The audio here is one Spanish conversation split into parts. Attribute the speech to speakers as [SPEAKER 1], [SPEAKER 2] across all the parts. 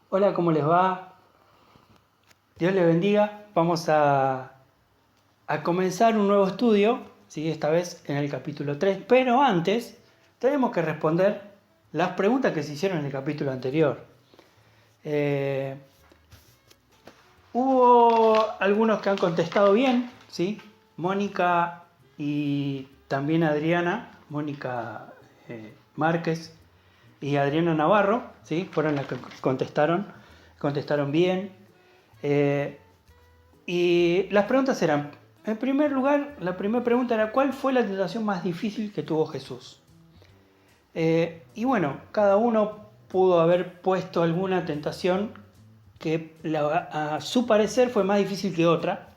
[SPEAKER 1] Hola, ¿cómo les va? Dios les bendiga. Vamos a comenzar un nuevo estudio, ¿sí? Esta vez en el capítulo 3. Pero antes tenemos que responder las preguntas que se hicieron en el capítulo anterior. Eh, Hubo algunos que han contestado bien, ¿sí? Mónica y también Adriana, Mónica Márquez y Adriana Navarro, ¿sí? Fueron las que contestaron bien. Eh, y las preguntas eran, en primer lugar, la primera pregunta era, ¿cuál fue la tentación más difícil que tuvo Jesús? Y bueno, cada uno pudo haber puesto alguna tentación que a su parecer fue más difícil que otra,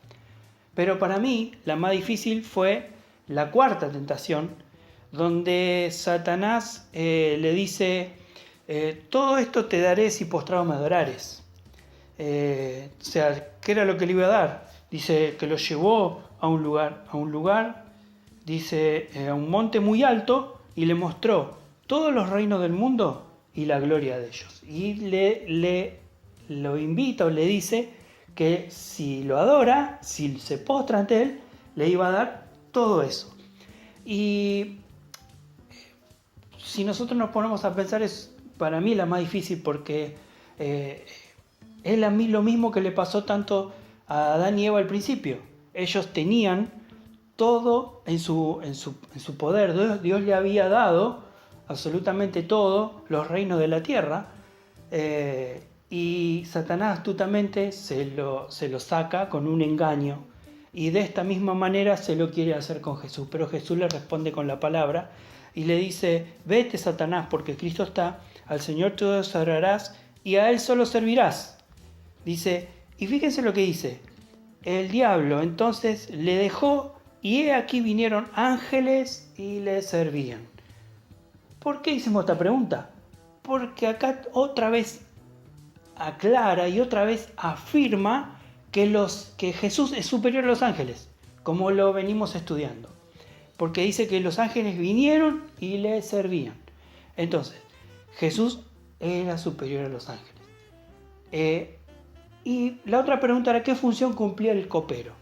[SPEAKER 1] pero para mí la más difícil fue la cuarta tentación, donde Satanás le dice, todo esto te daré si postrado me adorares. O sea, ¿qué era lo que le iba a dar? Dice que lo llevó a un lugar, dice, a un monte muy alto y le mostró todos los reinos del mundo y la gloria de ellos. Y lo invita o le dice que si lo adora, si se postra ante él, le iba a dar todo eso. Y si nosotros nos ponemos a pensar, es para mí la más difícil porque eh, es lo mismo que le pasó tanto a Adán y Eva al principio. Ellos tenían todo en su poder. Dios le había dado absolutamente todo, los reinos de la tierra, y Satanás astutamente se lo saca con un engaño. Y de esta misma manera se lo quiere hacer con Jesús. Pero Jesús le responde con la palabra y le dice, vete Satanás, porque Cristo está, al Señor tú adorarás y a Él solo servirás. Dice, y fíjense lo que dice, el diablo entonces le dejó y he aquí vinieron ángeles y le servían. ¿Por qué hicimos esta pregunta? Porque acá otra vez aclara y otra vez afirma que Jesús es superior a los ángeles, como lo venimos estudiando. Porque dice que los ángeles vinieron y le servían. Entonces, Jesús era superior a los ángeles. Eh, Y la otra pregunta era, ¿qué función cumplía el copero?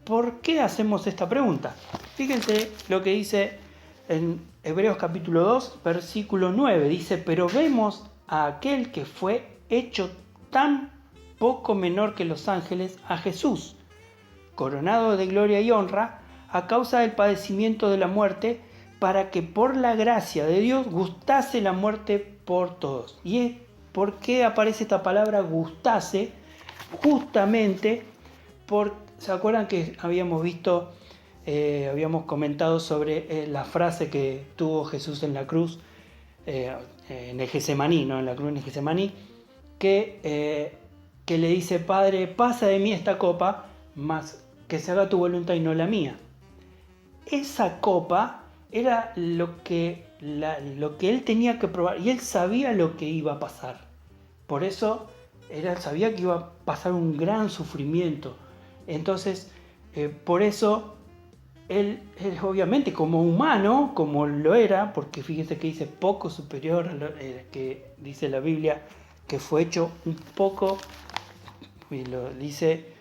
[SPEAKER 1] ¿Por qué hacemos esta pregunta? Fíjense lo que dice en Hebreos capítulo 2, versículo 9. Dice, pero vemos a aquel que fue hecho tan poco menor que los ángeles, a Jesús, coronado de gloria y honra, a causa del padecimiento de la muerte, para que por la gracia de Dios gustase la muerte por todos. ¿Y por qué aparece esta palabra gustase? Justamente ¿se acuerdan que habíamos visto, habíamos comentado sobre la frase que tuvo Jesús en la cruz, en el Getsemaní, ¿no? En la cruz en el Getsemaní, que le dice, Padre, pasa de mí esta copa, mas que se haga tu voluntad y no la mía. Esa copa era lo que él tenía que probar y él sabía lo que iba a pasar. Por eso sabía que iba a pasar un gran sufrimiento. Entonces, por eso él obviamente como humano, como lo era, porque fíjense que dice poco superior a lo que dice la Biblia, que fue hecho un poco, y lo dice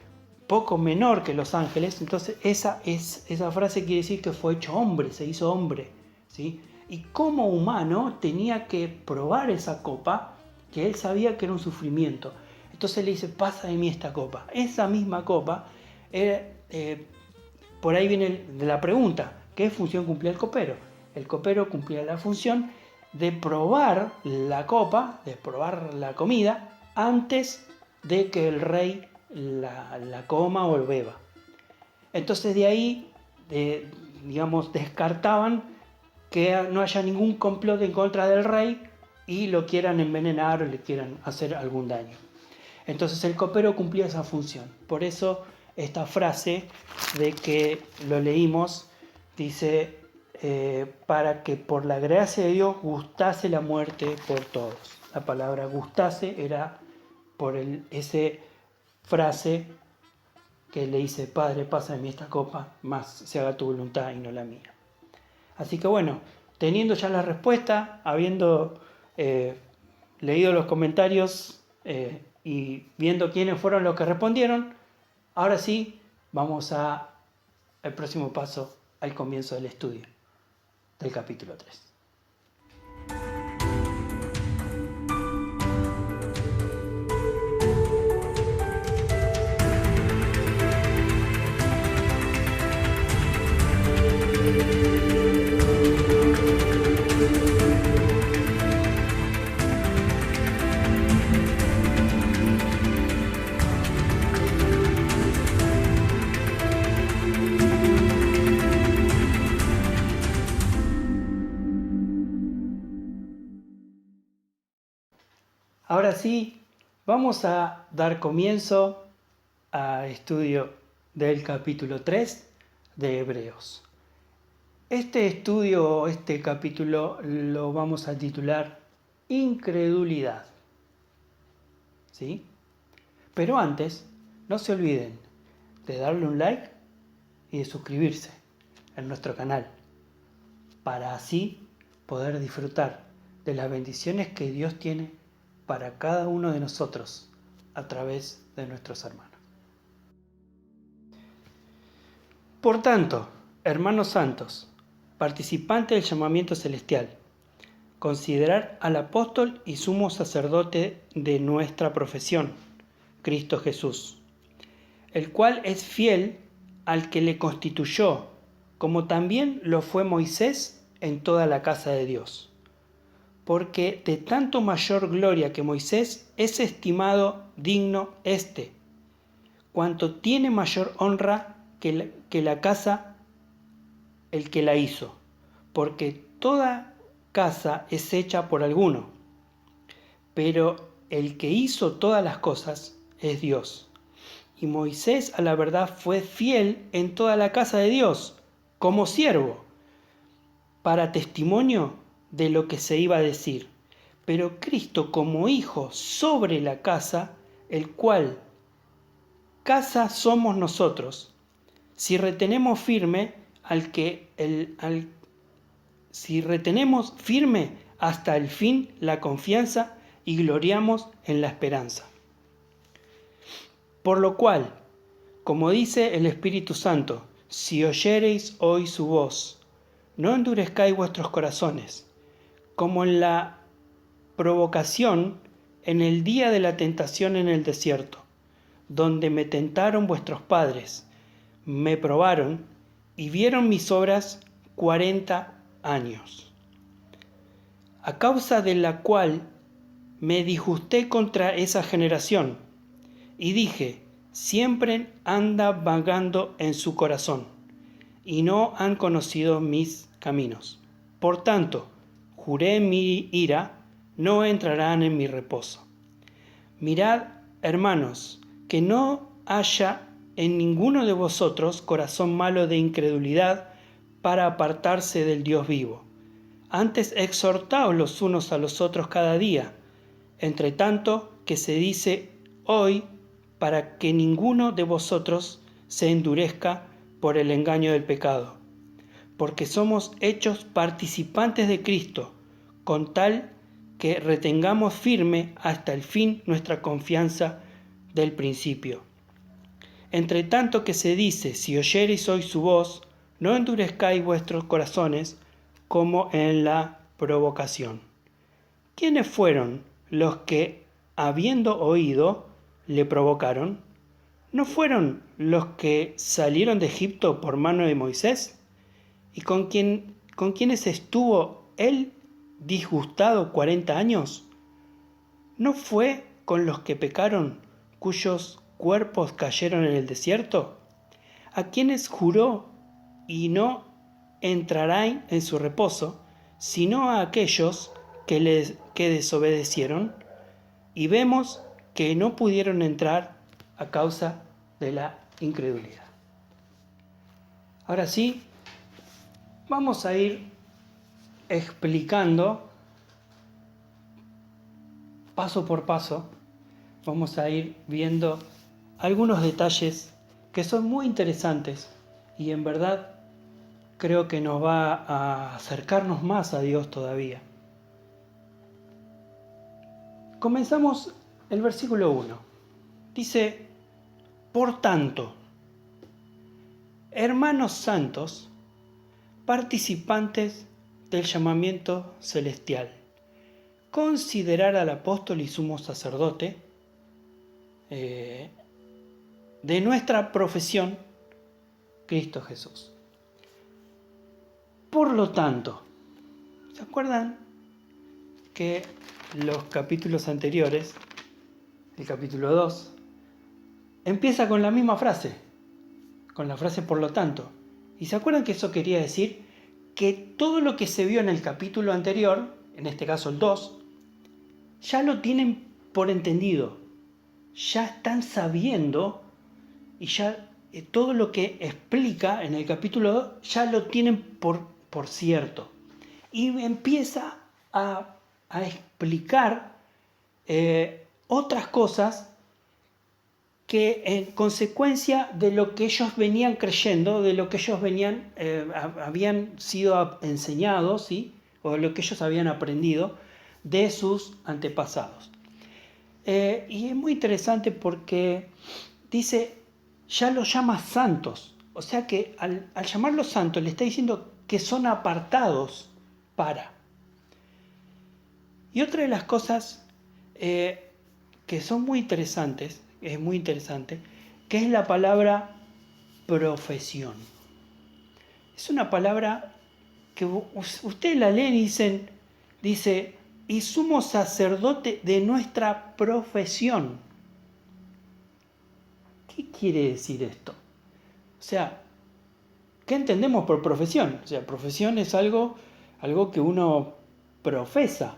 [SPEAKER 1] poco menor que los ángeles. Entonces esa frase quiere decir que fue hecho hombre, se hizo hombre, ¿sí? Y como humano tenía que probar esa copa, que él sabía que era un sufrimiento. Entonces le dice, pasa de mí esta copa. Esa misma copa, por ahí viene la pregunta, ¿qué función cumplía el copero? El copero cumplía la función de probar la copa, de probar la comida, antes de que el rey la coma o beba. Entonces de ahí, digamos, descartaban que no haya ningún complot en contra del rey y lo quieran envenenar o le quieran hacer algún daño. Entonces el copero cumplía esa función. Por eso esta frase de que lo leímos dice, para que por la gracia de Dios gustase la muerte por todos. La palabra gustase era por ese frase que le dice, Padre, pasa de mí esta copa, más se haga tu voluntad y no la mía. Así que bueno, teniendo ya la respuesta, habiendo leído los comentarios, y viendo quiénes fueron los que respondieron, ahora sí vamos al próximo paso, al comienzo del estudio del capítulo 3. Ahora sí, vamos a dar comienzo al estudio del capítulo 3 de Hebreos. Este estudio, este capítulo, lo vamos a titular Incredulidad. ¿Sí? Pero antes, no se olviden de darle un like y de suscribirse en nuestro canal, para así poder disfrutar de las bendiciones que Dios tiene para cada uno de nosotros a través de nuestros hermanos. Por tanto, hermanos santos, participantes del llamamiento celestial, considerar al apóstol y sumo sacerdote de nuestra profesión, Cristo Jesús, el cual es fiel al que le constituyó, como también lo fue Moisés en toda la casa de Dios. Porque de tanto mayor gloria que Moisés es estimado digno éste, cuanto tiene mayor honra que la casa el que la hizo, porque toda casa es hecha por alguno, pero el que hizo todas las cosas es Dios. Y Moisés a la verdad fue fiel en toda la casa de Dios, como siervo, para testimonio de lo que se iba a decir, pero Cristo como hijo sobre la casa, el cual casa somos nosotros, si retenemos firme si retenemos firme hasta el fin la confianza y gloriamos en la esperanza. Por lo cual, como dice el Espíritu Santo, si oyereis hoy su voz, no endurezcáis vuestros corazones, como en la provocación en el día de la tentación en el desierto, donde me tentaron vuestros padres, me probaron y vieron mis obras 40 años, a causa de la cual me disgusté contra esa generación y dije, siempre anda vagando en su corazón y no han conocido mis caminos. Por tanto, juré en mi ira, no entrarán en mi reposo. Mirad, hermanos, que no haya en ninguno de vosotros corazón malo de incredulidad para apartarse del Dios vivo. Antes exhortaos los unos a los otros cada día, entre tanto que se dice hoy, para que ninguno de vosotros se endurezca por el engaño del pecado, porque somos hechos participantes de Cristo, con tal que retengamos firme hasta el fin nuestra confianza del principio. Entre tanto que se dice, si oyereis hoy su voz, no endurezcáis vuestros corazones como en la provocación. ¿Quiénes fueron los que, habiendo oído, le provocaron? ¿No fueron los que salieron de Egipto por mano de Moisés? ¿Y con quienes estuvo él disgustado 40 años? ¿No fue con los que pecaron, cuyos cuerpos cayeron en el desierto? ¿A quienes juró y no entrarán en su reposo, sino a aquellos que desobedecieron? Y vemos que no pudieron entrar a causa de la incredulidad. Ahora sí, vamos a ir explicando paso por paso, vamos a ir viendo algunos detalles que son muy interesantes y en verdad creo que nos va a acercarnos más a Dios todavía. Comenzamos el versículo 1. Dice, por tanto, hermanos santos, participantes del llamamiento celestial, considerar al apóstol y sumo sacerdote de nuestra profesión, Cristo Jesús. Por lo tanto, ¿se acuerdan que los capítulos anteriores, el capítulo 2, empieza con la misma frase, con la frase por lo tanto? ¿Y se acuerdan que eso quería decir que todo lo que se vio en el capítulo anterior, en este caso el 2, ya lo tienen por entendido, ya están sabiendo y ya todo lo que explica en el capítulo 2 ya lo tienen por cierto? Y empieza a explicar otras cosas que en consecuencia de lo que ellos venían creyendo, de lo que ellos habían sido enseñados, ¿sí? O de lo que ellos habían aprendido de sus antepasados. Y es muy interesante porque dice, ya los llama santos. O sea que al llamarlos santos le está diciendo que son apartados para. Y otra de las cosas que son muy interesantes, es muy interesante, que es la palabra profesión. Es una palabra que ustedes la leen y dice, y sumo sacerdote de nuestra profesión. ¿Qué quiere decir esto? O sea, ¿qué entendemos por profesión? O sea, profesión es algo que uno profesa,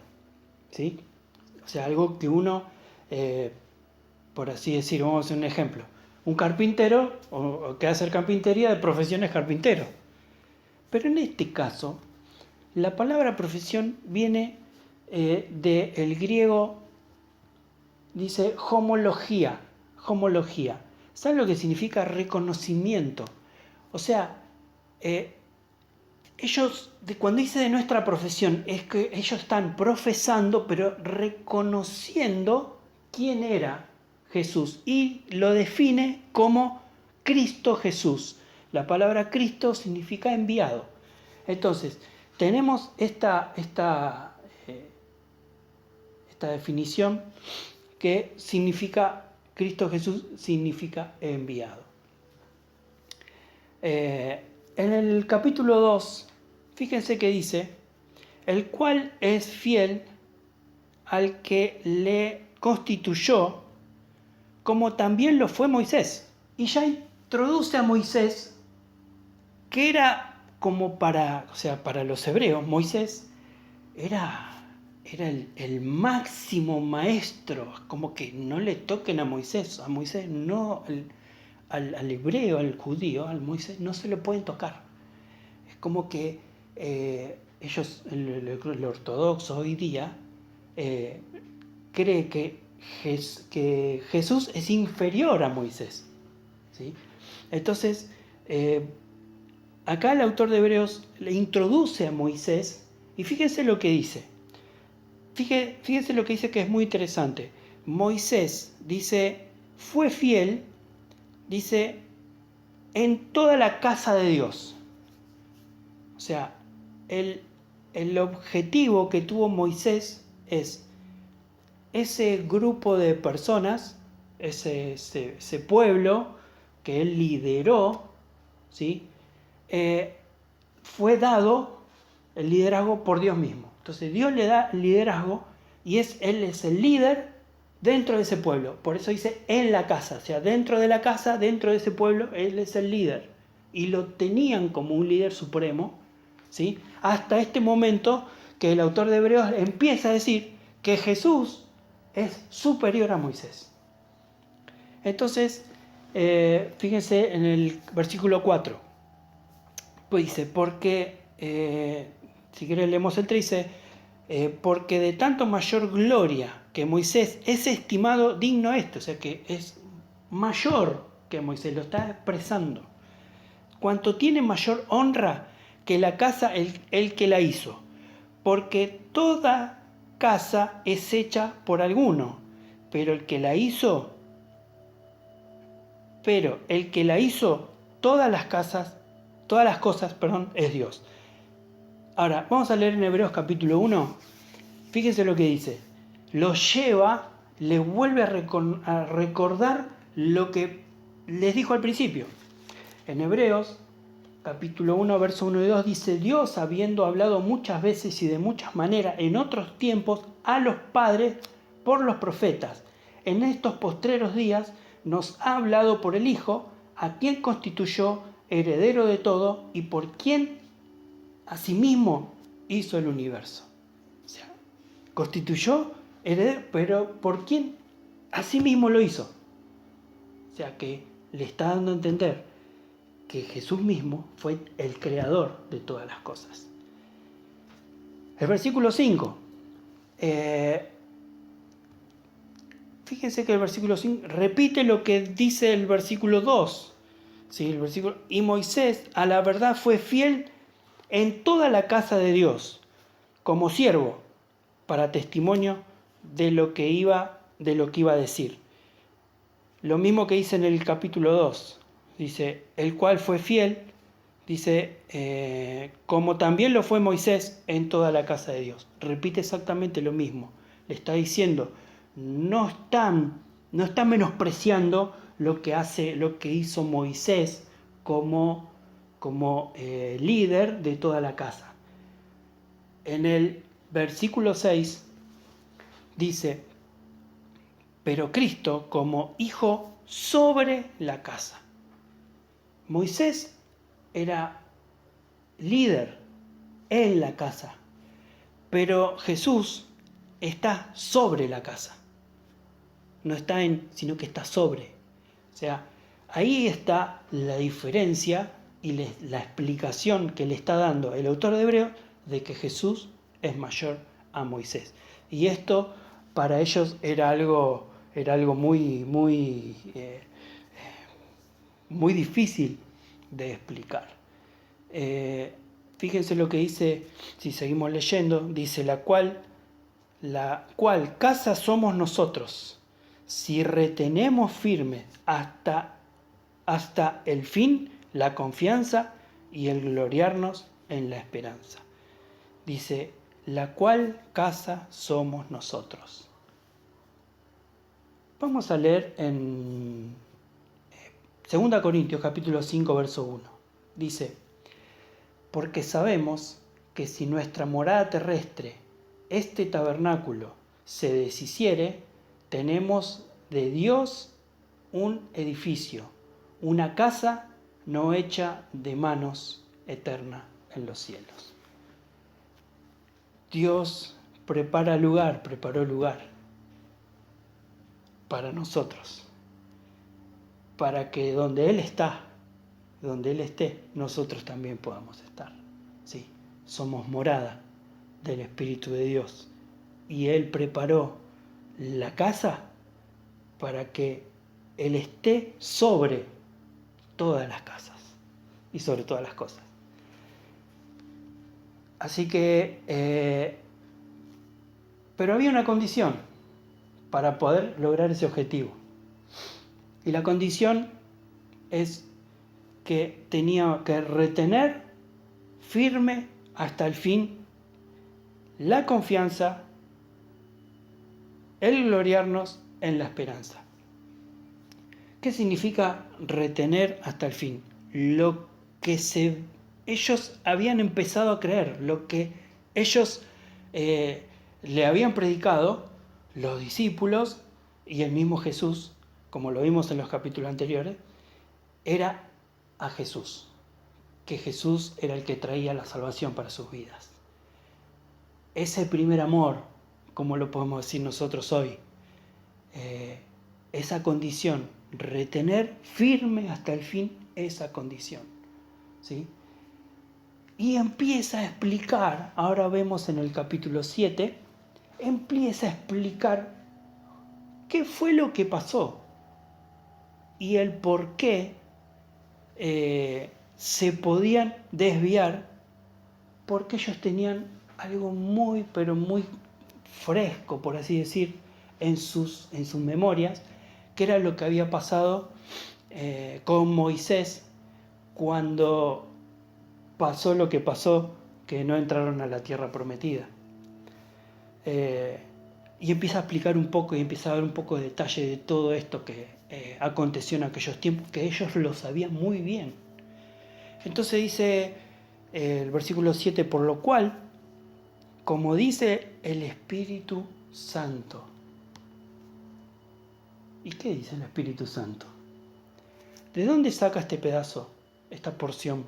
[SPEAKER 1] ¿sí? O sea, algo que uno, por así decir, vamos a hacer un ejemplo. Un carpintero, o que hace carpintería, de profesión es carpintero. Pero en este caso, la palabra profesión viene del griego, dice homología. ¿Saben lo que significa reconocimiento? O sea, ellos, cuando dice de nuestra profesión, es que ellos están profesando, pero reconociendo quién era Jesús. Y lo define como Cristo Jesús. La palabra Cristo significa enviado. Entonces, tenemos esta definición que significa, Cristo Jesús significa enviado. En el capítulo 2, fíjense que dice, el cual es fiel al que le constituyó, como también lo fue Moisés. Y ya introduce a Moisés, que era como para los hebreos, Moisés era el máximo maestro, como que no le toquen a Moisés no, al hebreo, al judío, al Moisés no se le pueden tocar. Es como que ellos, el ortodoxo hoy día, cree que Jesús es inferior a Moisés, ¿sí? Entonces, acá el autor de Hebreos le introduce a Moisés y fíjense lo que dice. Fíjense lo que dice, que es muy interesante. Moisés, dice, fue fiel, dice, en toda la casa de Dios. O sea, el objetivo que tuvo Moisés es ese grupo de personas, ese pueblo que él lideró, ¿sí? Fue dado el liderazgo por Dios mismo. Entonces Dios le da liderazgo y él es el líder dentro de ese pueblo. Por eso dice en la casa, o sea, dentro de la casa, dentro de ese pueblo, él es el líder. Y lo tenían como un líder supremo, ¿sí? Hasta este momento que el autor de Hebreos empieza a decir que Jesús es superior a Moisés. Entonces, fíjense en el versículo 4. Pues dice, porque, si querés leemos el 3, dice, porque de tanto mayor gloria que Moisés es estimado digno esto, o sea que es mayor que Moisés, lo está expresando. Cuanto tiene mayor honra que la casa el que la hizo, porque toda casa es hecha por alguno, pero el que la hizo, todas las cosas, es Dios. Ahora, vamos a leer en Hebreos capítulo 1. Fíjense lo que dice. Les vuelve a recordar lo que les dijo al principio. En Hebreos capítulo 1, verso 1 y 2 dice: Dios, habiendo hablado muchas veces y de muchas maneras en otros tiempos a los padres por los profetas, en estos postreros días nos ha hablado por el Hijo, a quien constituyó heredero de todo y por quien asimismo hizo el universo. O sea, constituyó heredero, pero por quien asimismo lo hizo. O sea que le está dando a entender que Jesús mismo fue el creador de todas las cosas. El versículo 5. Fíjense que el versículo 5 repite lo que dice el versículo 2. ¿Sí? Y Moisés a la verdad fue fiel en toda la casa de Dios, como siervo, para testimonio de lo que iba a decir. Lo mismo que dice en el capítulo 2. Dice, el cual fue fiel, dice, como también lo fue Moisés en toda la casa de Dios. Repite exactamente lo mismo. Le está diciendo, no están menospreciando lo que hizo Moisés como líder de toda la casa. En el versículo 6 dice, pero Cristo como hijo sobre la casa. Moisés era líder en la casa, pero Jesús está sobre la casa. No está sino que está sobre. O sea, ahí está la diferencia y la explicación que le está dando el autor de Hebreos de que Jesús es mayor a Moisés. Y esto para ellos era algo muy, muy, muy difícil de explicar. Fíjense lo que dice, si seguimos leyendo, dice, la cual casa somos nosotros, si retenemos firme hasta el fin la confianza y el gloriarnos en la esperanza. Dice, la cual casa somos nosotros. Vamos a leer en 2 Corintios capítulo 5, verso 1. Dice, porque sabemos que si nuestra morada terrestre, este tabernáculo, se deshiciere, tenemos de Dios un edificio, una casa no hecha de manos, eterna en los cielos. Dios preparó lugar para nosotros, para que donde Él esté, nosotros también podamos estar. ¿Sí? Somos morada del Espíritu de Dios y Él preparó la casa para que Él esté sobre todas las casas y sobre todas las cosas. Así que, pero había una condición para poder lograr ese objetivo. Y la condición es que tenía que retener firme hasta el fin la confianza, el gloriarnos en la esperanza. ¿Qué significa retener hasta el fin? Lo que ellos habían empezado a creer, lo que ellos le habían predicado, los discípulos y el mismo Jesús, como lo vimos en los capítulos anteriores, era a Jesús, que Jesús era el que traía la salvación para sus vidas. Ese primer amor, como lo podemos decir nosotros hoy, esa condición, retener firme hasta el fin esa condición, ¿sí? Y empieza a explicar, ahora vemos en el capítulo 7, empieza a explicar qué fue lo que pasó y el por qué se podían desviar, porque ellos tenían algo muy, pero muy fresco, por así decir, en sus memorias qué era lo que había pasado con Moisés cuando pasó lo que pasó, que no entraron a la tierra prometida. Y empieza a explicar un poco y empieza a dar un poco de detalle de todo esto que aconteció en aquellos tiempos, que ellos lo sabían muy bien. Entonces dice el versículo 7, por lo cual, como dice el Espíritu Santo. ¿Y qué dice el Espíritu Santo? ¿De dónde saca este pedazo, esta porción?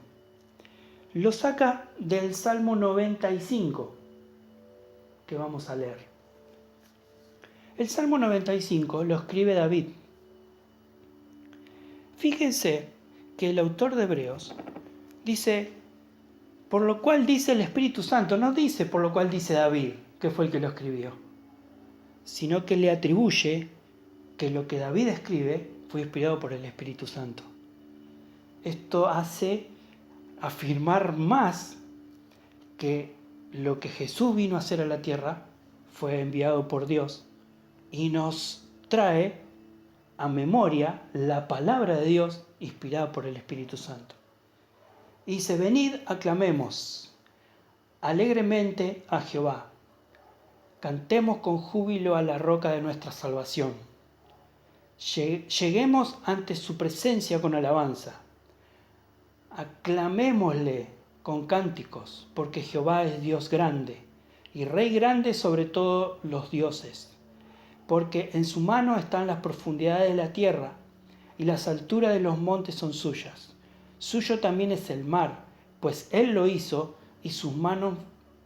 [SPEAKER 1] Lo saca del Salmo 95, que vamos a leer. El Salmo 95 lo escribe David. Fíjense que el autor de Hebreos dice, por lo cual dice el Espíritu Santo, no dice por lo cual dice David, que fue el que lo escribió, sino que le atribuye que lo que David escribe fue inspirado por el Espíritu Santo. Esto hace afirmar más que lo que Jesús vino a hacer a la tierra fue enviado por Dios y nos trae a memoria la palabra de Dios inspirada por el Espíritu Santo. Y dice, venid, aclamemos alegremente a Jehová, cantemos con júbilo a la roca de nuestra salvación. Lleguemos ante su presencia con alabanza. Aclamémosle con cánticos, porque Jehová es Dios grande y Rey grande sobre todos los dioses. Porque en su mano están las profundidades de la tierra y las alturas de los montes son suyas. Suyo también es el mar, pues él lo hizo y sus manos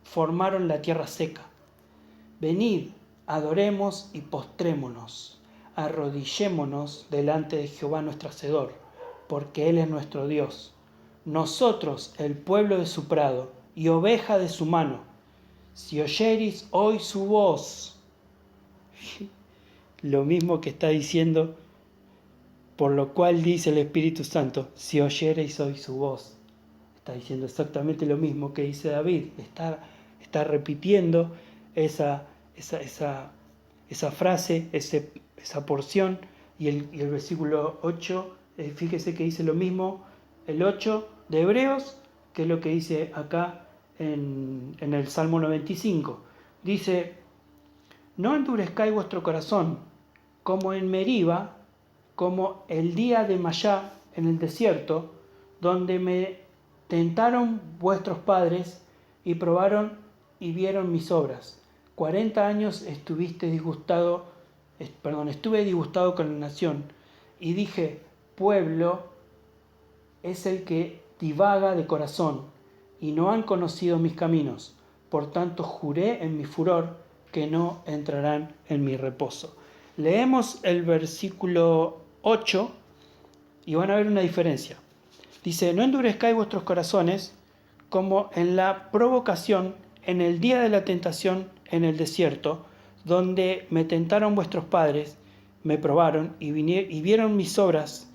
[SPEAKER 1] formaron la tierra seca. Venid, adoremos y postrémonos, arrodillémonos delante de Jehová nuestro Hacedor, porque él es nuestro Dios. Nosotros, el pueblo de su prado y oveja de su mano, si oyereis hoy su voz. Lo mismo que está diciendo, por lo cual dice el Espíritu Santo, si oyereis hoy su voz. Está diciendo exactamente lo mismo que dice David. Está repitiendo esa frase, esa porción. Y el versículo 8, fíjese que dice lo mismo, el 8 de Hebreos, que es lo que dice acá en el Salmo 95. Dice, no endurezcáis vuestro corazón, como en Meriba, como el día de Masá en el desierto, donde me tentaron vuestros padres y probaron y vieron mis obras. 40 años estuve disgustado con la nación, y dije, pueblo es el que divaga de corazón, y no han conocido mis caminos. Por tanto juré en mi furor que no entrarán en mi reposo. Leemos el versículo 8 y van a ver una diferencia. Dice, no endurezcáis vuestros corazones como en la provocación, en el día de la tentación en el desierto, donde me tentaron vuestros padres, me probaron y vieron mis obras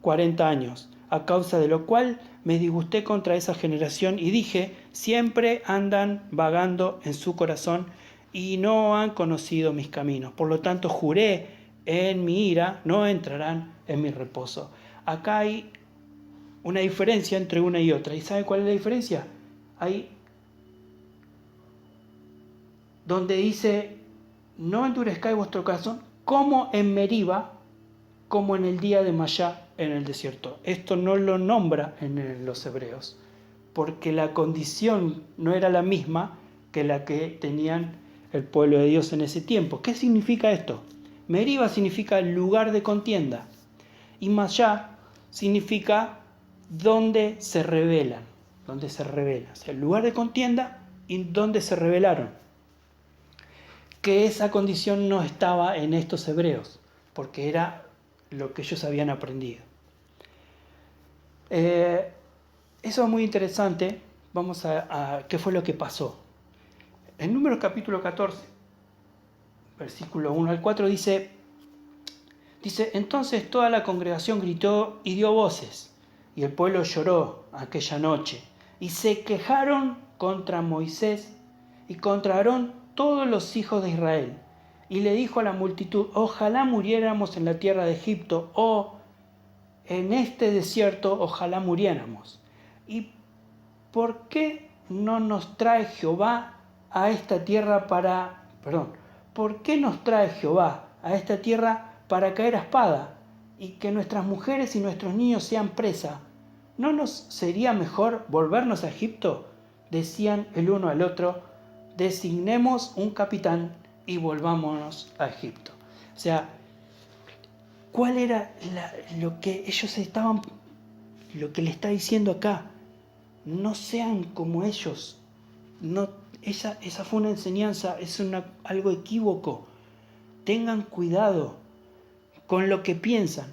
[SPEAKER 1] 40 años, a causa de lo cual me disgusté contra esa generación y dije, siempre andan vagando en su corazón y no han conocido mis caminos. Por lo tanto, juré en mi ira, no entrarán en mi reposo. Acá hay una diferencia entre una y otra. ¿Y saben cuál es la diferencia? Hay donde dice, no endurezcáis vuestro corazón, como en Meriba, como en el día de Masá en el desierto. Esto no lo nombra en los hebreos, porque la condición no era la misma que la que tenían el pueblo de Dios en ese tiempo. ¿Qué significa esto? Meriba significa lugar de contienda y Masá significa donde se rebelan, o sea, el lugar de contienda y donde se rebelaron. Que esa condición no estaba en estos hebreos, porque era lo que ellos habían aprendido. Eso es muy interesante. Vamos a qué fue lo que pasó. En Números capítulo 14, versículo 1 al 4 dice, entonces toda la congregación gritó y dio voces, y el pueblo lloró aquella noche, y se quejaron contra Moisés y contra Aarón todos los hijos de Israel, y le dijo a la multitud, ojalá muriéramos en la tierra de Egipto, o en este desierto, ojalá muriéramos. ¿Y por qué no nos trae Jehová a esta tierra ¿por qué nos trae Jehová a esta tierra para caer a espada y que nuestras mujeres y nuestros niños sean presa? ¿No nos sería mejor volvernos a Egipto? Decían el uno al otro, designemos un capitán y volvámonos a Egipto. O sea, ¿cuál era lo que ellos lo que le está diciendo acá? No sean como ellos. No, esa fue una enseñanza, es algo equívoco. Tengan cuidado con lo que piensan.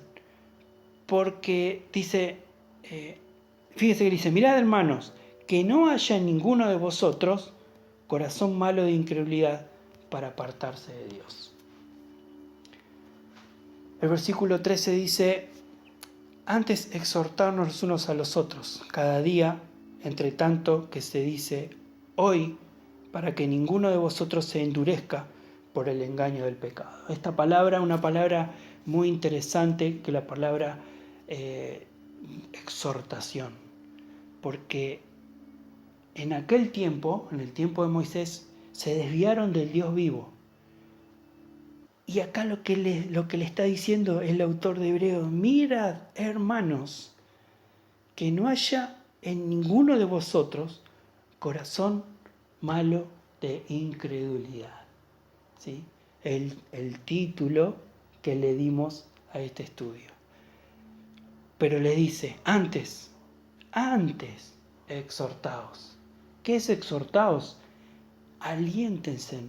[SPEAKER 1] Porque dice, fíjese que dice, mirad hermanos, que no haya en ninguno de vosotros corazón malo de incredulidad para apartarse de Dios. El versículo 13 dice, antes exhortarnos los unos a los otros, cada día, entre tanto que se dice hoy, para que ninguno de vosotros se endurezca por el engaño del pecado. Esta palabra, una palabra muy interesante, que la palabra exhortación, porque en aquel tiempo, en el tiempo de Moisés, se desviaron del Dios vivo. Y acá lo que le está diciendo el autor de Hebreos, mirad, hermanos, que no haya en ninguno de vosotros corazón malo de incredulidad. ¿Sí? El título que le dimos a este estudio. Pero le dice, antes, exhortaos. ¿Qué es exhortaos? Aliéntense.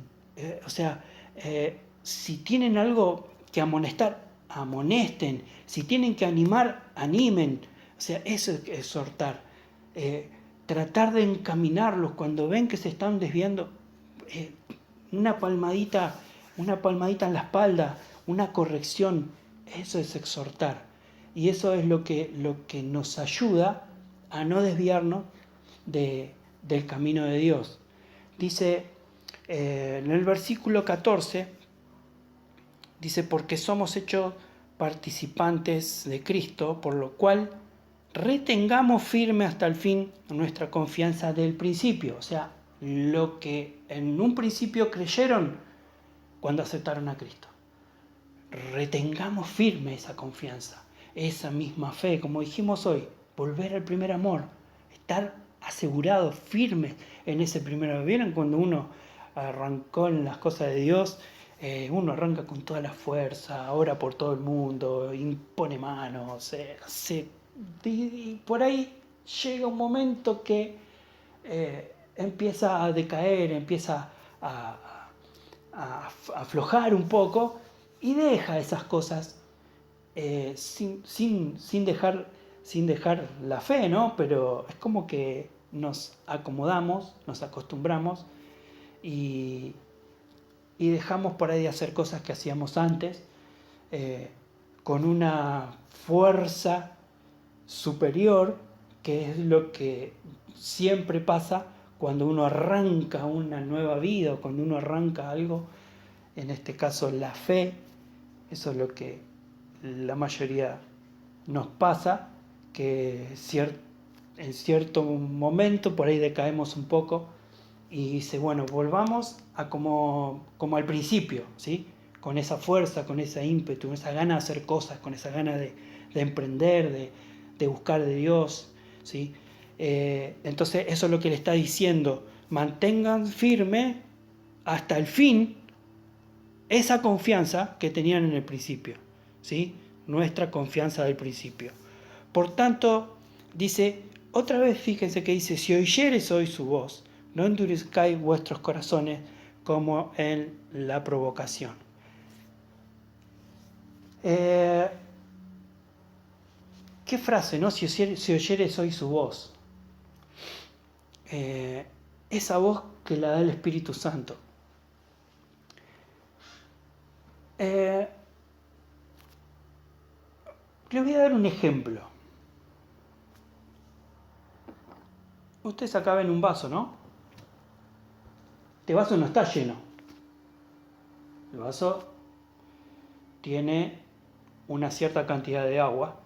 [SPEAKER 1] Si tienen algo que amonestar, amonesten. Si tienen que animar, animen. O sea, eso es exhortar. Tratar de encaminarlos cuando ven que se están desviando. Una palmadita en la espalda, una corrección. Eso es exhortar. Y eso es lo que nos ayuda a no desviarnos del camino de Dios. Dice en el versículo 14, dice, porque somos hechos participantes de Cristo, por lo cual retengamos firme hasta el fin nuestra confianza del principio. O sea, lo que en un principio creyeron cuando aceptaron a Cristo. Retengamos firme esa confianza, esa misma fe, como dijimos hoy, volver al primer amor, estar asegurados, firmes en ese primer amor. ¿Vieron cuando uno arrancó en las cosas de Dios? Uno arranca con toda la fuerza, ora por todo el mundo, impone manos, y por ahí llega un momento que empieza a decaer, empieza a aflojar un poco y deja esas cosas sin dejar la fe, ¿no? Pero es como que nos acomodamos, nos acostumbramos y dejamos por ahí de hacer cosas que hacíamos antes con una fuerza superior, que es lo que siempre pasa cuando uno arranca una nueva vida o cuando uno arranca algo, en este caso la fe. Eso es lo que la mayoría nos pasa, que en cierto momento por ahí decaemos un poco y dice, bueno, volvamos a como al principio, ¿sí? Con esa fuerza, con ese ímpetu, con esa gana de hacer cosas, con esa gana de emprender, de buscar de Dios, ¿sí? Entonces eso es lo que le está diciendo, mantengan firme hasta el fin esa confianza que tenían en el principio, ¿sí? Nuestra confianza del principio. Por tanto, dice, otra vez fíjense que dice, si oyeres hoy su voz, no endurezcáis vuestros corazones como en la provocación. ¿Qué frase, no? Si oyeres hoy su voz. Esa voz que la da el Espíritu Santo. Le voy a dar un ejemplo. Ustedes acá ven un vaso, ¿no? Este vaso no está lleno. El vaso tiene una cierta cantidad de agua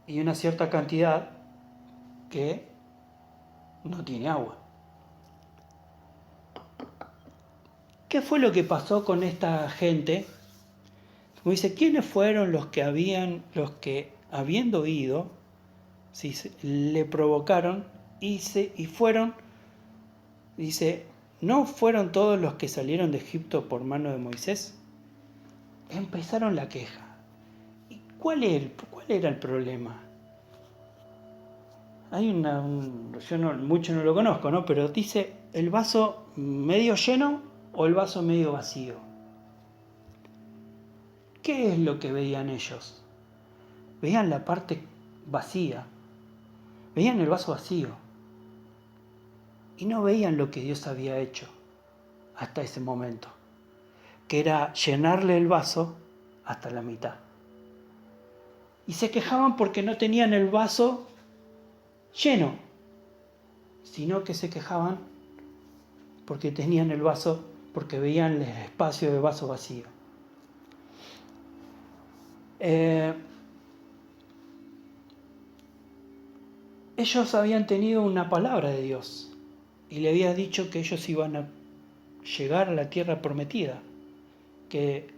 [SPEAKER 1] y una cierta cantidad que no tiene agua. ¿Qué fue lo que pasó con esta gente? Como dice, ¿quiénes fueron los que habiendo ido, ¿sí?, le provocaron y fueron? Dice, ¿no fueron todos los que salieron de Egipto por mano de Moisés? Empezaron la queja. ¿Y cuál era el problema? Hay yo mucho no lo conozco, ¿no? Pero dice, ¿el vaso medio lleno o el vaso medio vacío? ¿Qué es lo que veían ellos? Veían la parte vacía, veían el vaso vacío y no veían lo que Dios había hecho hasta ese momento, que era llenarle el vaso hasta la mitad. Y se quejaban porque no tenían el vaso lleno, sino que se quejaban porque tenían el vaso, porque veían el espacio de vaso vacío. Ellos habían tenido una palabra de Dios y le había dicho que ellos iban a llegar a la tierra prometida, que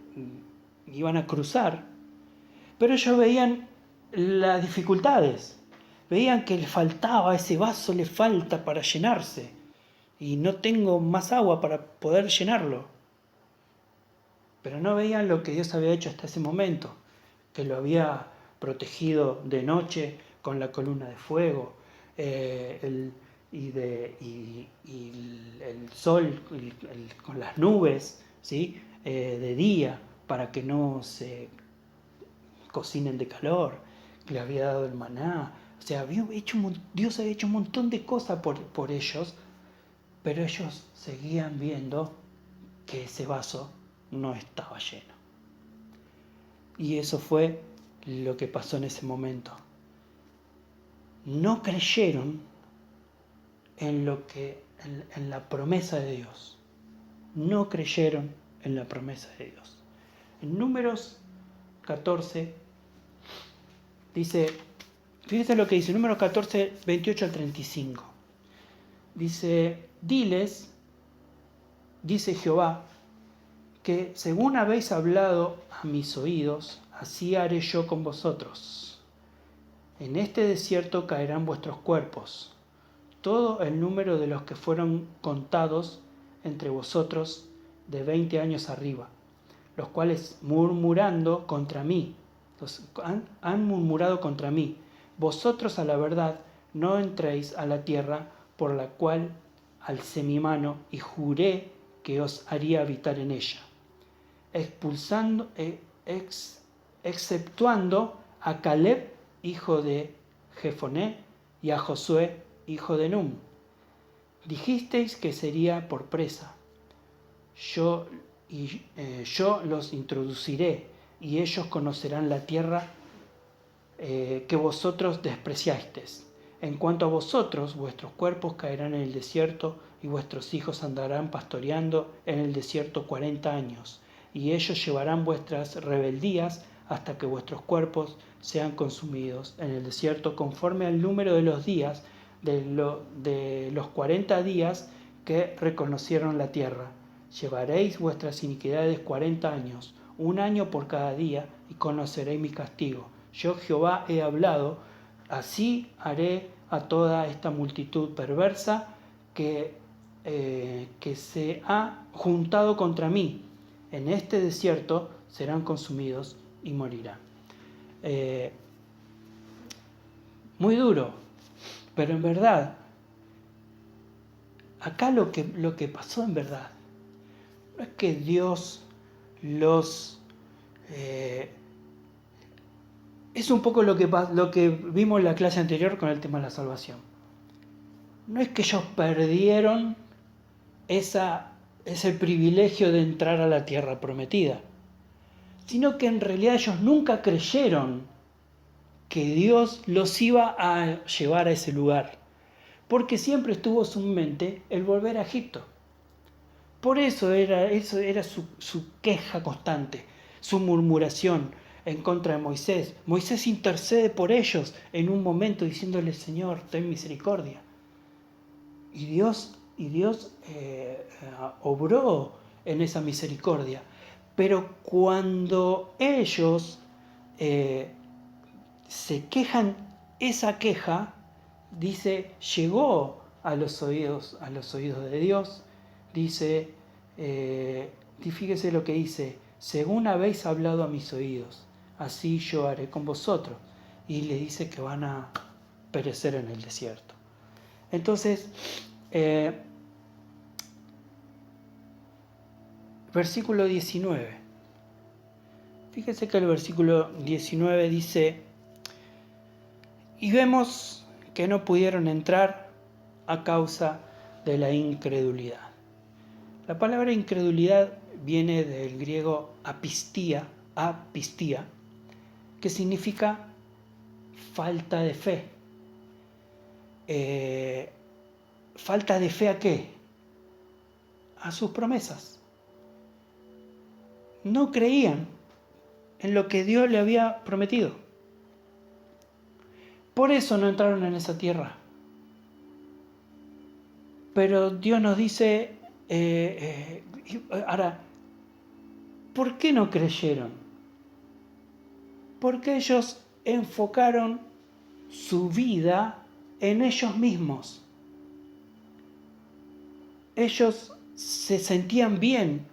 [SPEAKER 1] iban a cruzar, pero ellos veían las dificultades, veían que le faltaba, ese vaso le falta para llenarse y no tengo más agua para poder llenarlo. Pero no veían lo que Dios había hecho hasta ese momento, que lo había protegido de noche con la columna de fuego, el sol con las nubes, ¿sí?, de día, para que no se cocinen de calor, que le había dado el maná. O sea, Dios había hecho un montón de cosas por ellos, pero ellos seguían viendo que ese vaso no estaba lleno. Y eso fue lo que pasó en ese momento. No creyeron en la promesa de Dios. No creyeron en la promesa de Dios. En Números 14 dice, fíjense lo que dice, Números 14, 28 al 35. Dice, diles, dice Jehová, que según habéis hablado a mis oídos, así haré yo con vosotros. En este desierto caerán vuestros cuerpos, todo el número de los que fueron contados entre vosotros de 20 años arriba, los cuales murmurando contra mí, han murmurado contra mí. Vosotros a la verdad no entréis a la tierra por la cual alcé mi mano y juré que os haría habitar en ella, exceptuando a Caleb, hijo de Jefoné, y a Josué, hijo de Nun. Dijisteis que sería por presa. Yo los introduciré, y ellos conocerán la tierra que vosotros despreciasteis. En cuanto a vosotros, vuestros cuerpos caerán en el desierto, y vuestros hijos andarán pastoreando en el desierto 40 años. Y ellos llevarán vuestras rebeldías hasta que vuestros cuerpos sean consumidos en el desierto, conforme al número de los días de los 40 días que reconocieron la tierra. Llevaréis vuestras iniquidades 40 años, un año por cada día, y conoceréis mi castigo. Yo Jehová he hablado, así haré a toda esta multitud perversa que se ha juntado contra mí. En este desierto serán consumidos y morirán. Muy duro, pero en verdad, acá lo que pasó en verdad, no es que Dios los... es un poco lo que vimos en la clase anterior con el tema de la salvación. No es que ellos perdieron ese privilegio de entrar a la tierra prometida, sino que en realidad ellos nunca creyeron que Dios los iba a llevar a ese lugar, porque siempre estuvo en su mente el volver a Egipto, Por eso era su queja constante, su murmuración en contra de Moisés. Moisés intercede por ellos en un momento diciéndole, Señor, ten misericordia. Y Dios obró en esa misericordia. Pero cuando ellos se quejan, esa queja, dice, llegó a los oídos de Dios. Dice, fíjese lo que dice, según habéis hablado a mis oídos, así yo haré con vosotros. Y le dice que van a perecer en el desierto. Entonces, versículo 19. Fíjese que el versículo 19 dice, y vemos que no pudieron entrar a causa de la incredulidad. La palabra incredulidad viene del griego apistía, que significa falta de fe. ¿Falta de fe a qué? A sus promesas. No creían en lo que Dios le había prometido. Por eso no entraron en esa tierra. Pero Dios nos dice, ahora, ¿por qué no creyeron? Porque ellos enfocaron su vida en ellos mismos. Ellos se sentían bien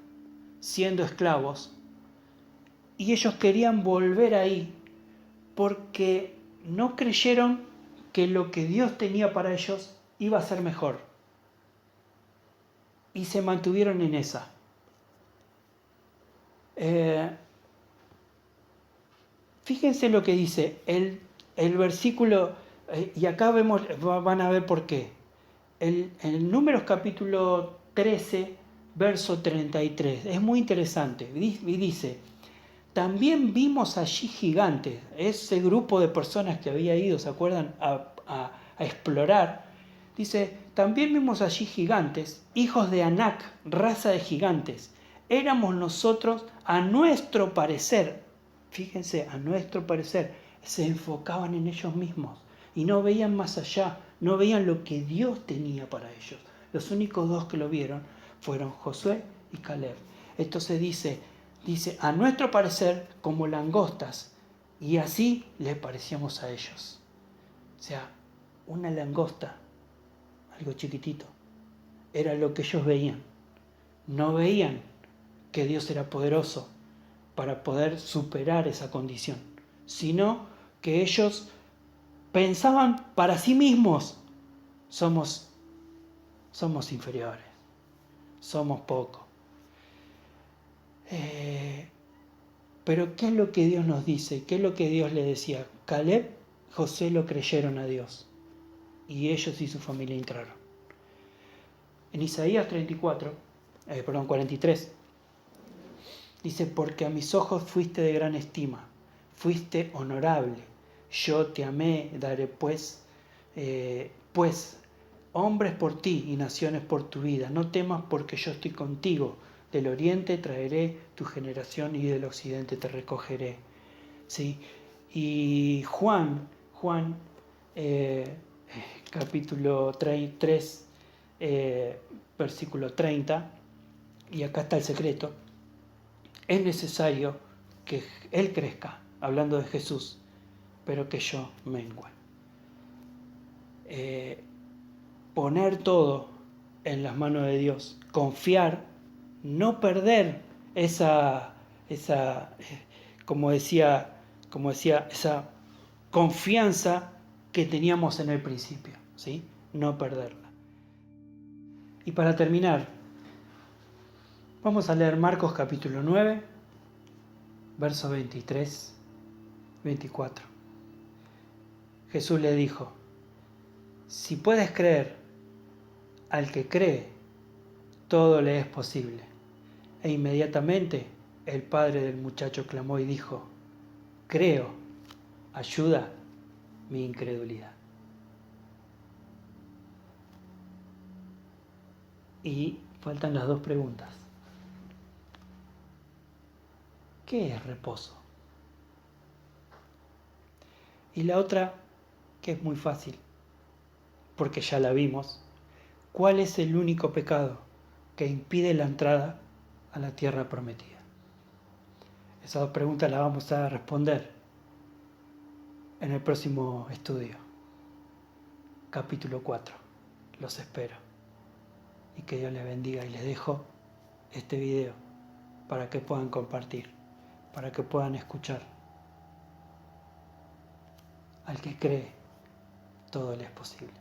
[SPEAKER 1] siendo esclavos y ellos querían volver ahí porque no creyeron que lo que Dios tenía para ellos iba a ser mejor. Y se mantuvieron en esa. Fíjense lo que dice el versículo, y acá van a ver por qué. En Números capítulo 13, verso 33, es muy interesante, y dice, también vimos allí gigantes, ese grupo de personas que había ido, ¿se acuerdan?, a explorar. Dice, también vimos allí gigantes, hijos de Anac, raza de gigantes. Éramos nosotros, a nuestro parecer, fíjense, a nuestro parecer, se enfocaban en ellos mismos y no veían más allá, no veían lo que Dios tenía para ellos. Los únicos dos que lo vieron fueron Josué y Caleb. Entonces dice, a nuestro parecer, como langostas, y así le parecíamos a ellos. O sea, una langosta, algo chiquitito, era lo que ellos veían. No veían que Dios era poderoso para poder superar esa condición, sino que ellos pensaban para sí mismos, somos inferiores, somos pocos. Pero ¿qué es lo que Dios nos dice? ¿Qué es lo que Dios le decía? Caleb, José lo creyeron a Dios y ellos y su familia entraron. En Isaías 43, dice, porque a mis ojos fuiste de gran estima, fuiste honorable, yo te amé, daré pues hombres por ti y naciones por tu vida, no temas porque yo estoy contigo, del oriente traeré tu generación y del occidente te recogeré. ¿Sí? Y Juan capítulo 3, versículo 30, y acá está el secreto, es necesario que Él crezca, hablando de Jesús, pero que yo mengüe. Poner todo en las manos de Dios, confiar, no perder esa como decía, esa confianza que teníamos en el principio, ¿sí? No perderla. Y para terminar, vamos a leer Marcos capítulo 9, versos 23, 24. Jesús le dijo, si puedes creer, al que cree, todo le es posible. E inmediatamente el padre del muchacho clamó y dijo, creo, ayuda mi incredulidad. Y Faltan las dos preguntas. ¿Qué es reposo? Y la otra, que es muy fácil, porque ya la vimos. ¿Cuál es el único pecado que impide la entrada a la tierra prometida? Esas dos preguntas las vamos a responder en el próximo estudio, capítulo 4. Los espero. Y que Dios les bendiga, y les dejo este video para que puedan compartir, para que puedan escuchar. Al que cree, todo le es posible.